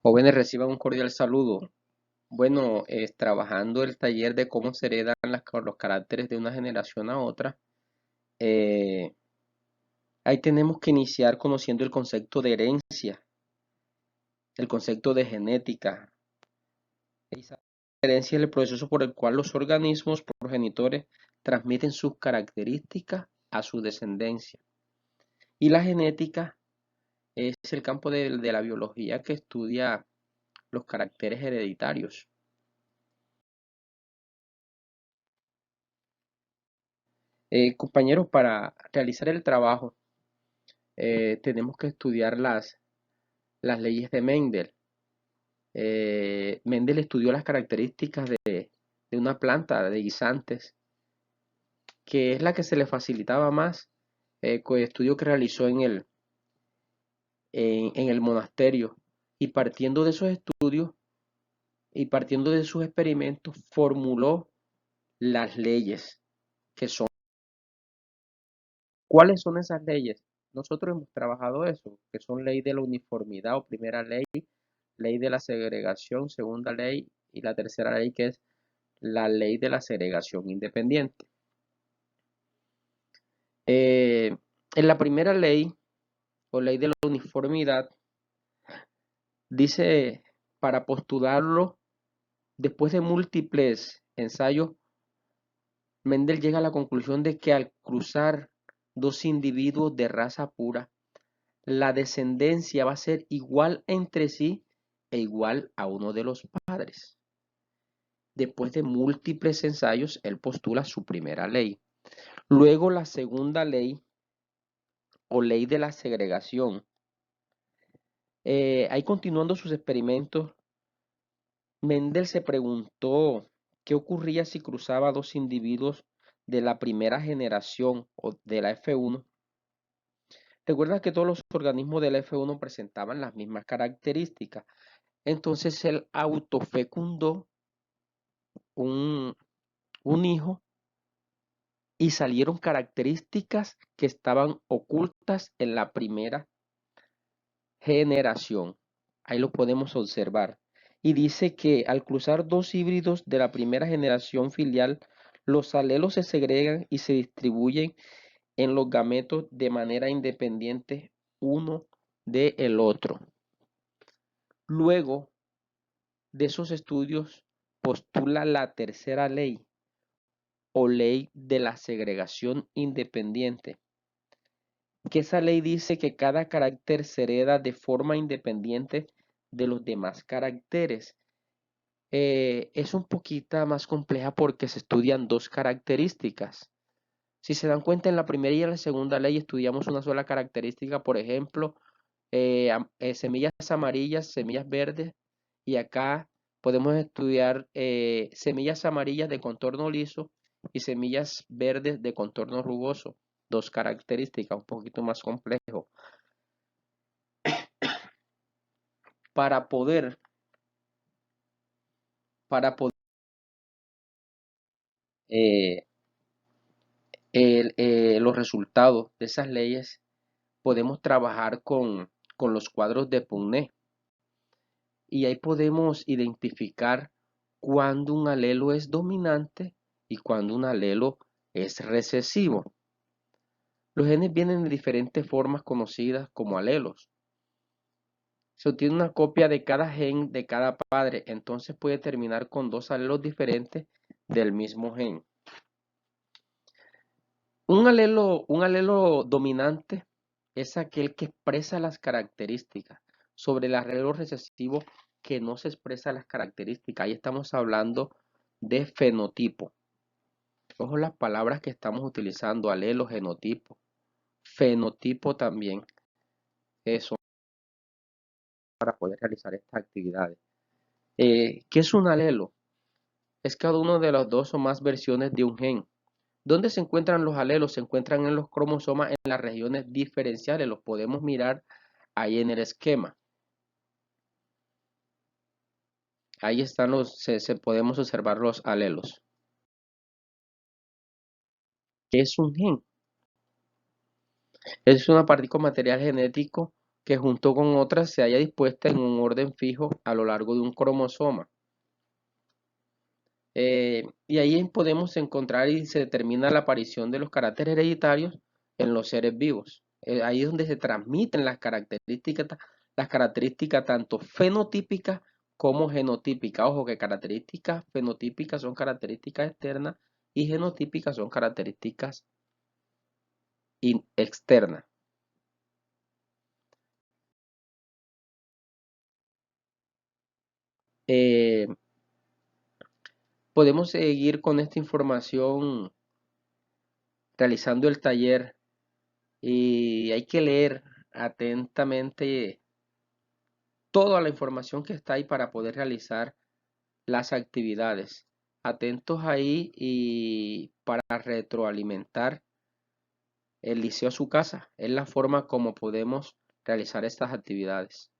Jóvenes, reciban un cordial saludo. Bueno, trabajando el taller de cómo se heredan los caracteres de una generación a otra, eh, ahí tenemos que iniciar conociendo el concepto de herencia, el concepto de genética. Esa herencia es el proceso por el cual los organismos progenitores transmiten sus características a su descendencia. Y la genética es el campo de la biología que estudia los caracteres hereditarios. Compañeros, para realizar el trabajo, tenemos que estudiar las leyes de Mendel. Mendel estudió las características de una planta de guisantes, que es la que se le facilitaba más con el estudio que realizó en el monasterio. Y partiendo de esos estudios y partiendo de sus experimentos, formuló las leyes que son. ¿Cuáles son esas leyes? Nosotros hemos trabajado eso, que son ley de la uniformidad o primera ley, ley de la segregación, segunda ley, y la tercera ley que es la ley de la segregación independiente. Eh, en la primera ley o ley de la uniformidad dice, para postularlo, después de múltiples ensayos, Mendel llega a la conclusión de que al cruzar dos individuos de raza pura, la descendencia va a ser igual entre sí e igual a uno de los padres. Después de múltiples ensayos, él postula su primera ley. Luego la segunda ley o ley de la segregación. Ahí continuando sus experimentos, Mendel se preguntó qué ocurría si cruzaba dos individuos de la primera generación o de la F1. Recuerda que todos los organismos de la F1 presentaban las mismas características. Entonces él autofecundó un, un hijo y salieron características que estaban ocultas en la primera generación. Ahí lo podemos observar. Y dice que al cruzar dos híbridos de la primera generación filial, los alelos se segregan y se distribuyen en los gametos de manera independiente uno del otro. Luego de esos estudios, postula la tercera ley o ley de la segregación independiente, que esa ley dice que cada carácter se hereda de forma independiente de los demás caracteres. Es un poquito más compleja porque se estudian dos características. Si se dan cuenta, en la primera y en la segunda ley estudiamos una sola característica, por ejemplo, semillas amarillas, semillas verdes, y acá podemos estudiar semillas amarillas de contorno liso y semillas verdes de contorno rugoso. Dos características, un poquito más complejo. Para poder, para poder eh, los resultados de esas leyes, podemos trabajar con los cuadros de Punnett y ahí podemos identificar cuando un alelo es dominante y cuando un alelo es recesivo. Los genes vienen de diferentes formas conocidas como alelos. Se obtiene una copia de cada gen de cada padre, entonces puede terminar con dos alelos diferentes del mismo gen. Un alelo dominante es aquel que expresa las características. Sobre el alelo recesivo que no se expresa las características. Ahí estamos hablando de fenotipo. Ojo las palabras que estamos utilizando, alelo, genotipo. Fenotipo también. Eso para poder realizar estas actividades. ¿Qué es un alelo? Es cada uno de las dos o más versiones de un gen. ¿Dónde se encuentran los alelos? Se encuentran en los cromosomas en las regiones diferenciales. Los podemos mirar ahí en el esquema. Ahí están podemos observar los alelos. ¿Qué es un gen? Es una partícula material genético que junto con otras se haya dispuesta en un orden fijo a lo largo de un cromosoma. Y ahí podemos encontrar y se determina la aparición de los caracteres hereditarios en los seres vivos. Ahí es donde se transmiten las características tanto fenotípicas como genotípicas. Ojo que características fenotípicas son características externas y genotípicas son características externas. Eh, Podemos seguir con esta información realizando el taller y hay que leer atentamente toda la información que está ahí para poder realizar las actividades. Atentos ahí y para retroalimentar el liceo a su casa. Es la forma como podemos realizar estas actividades.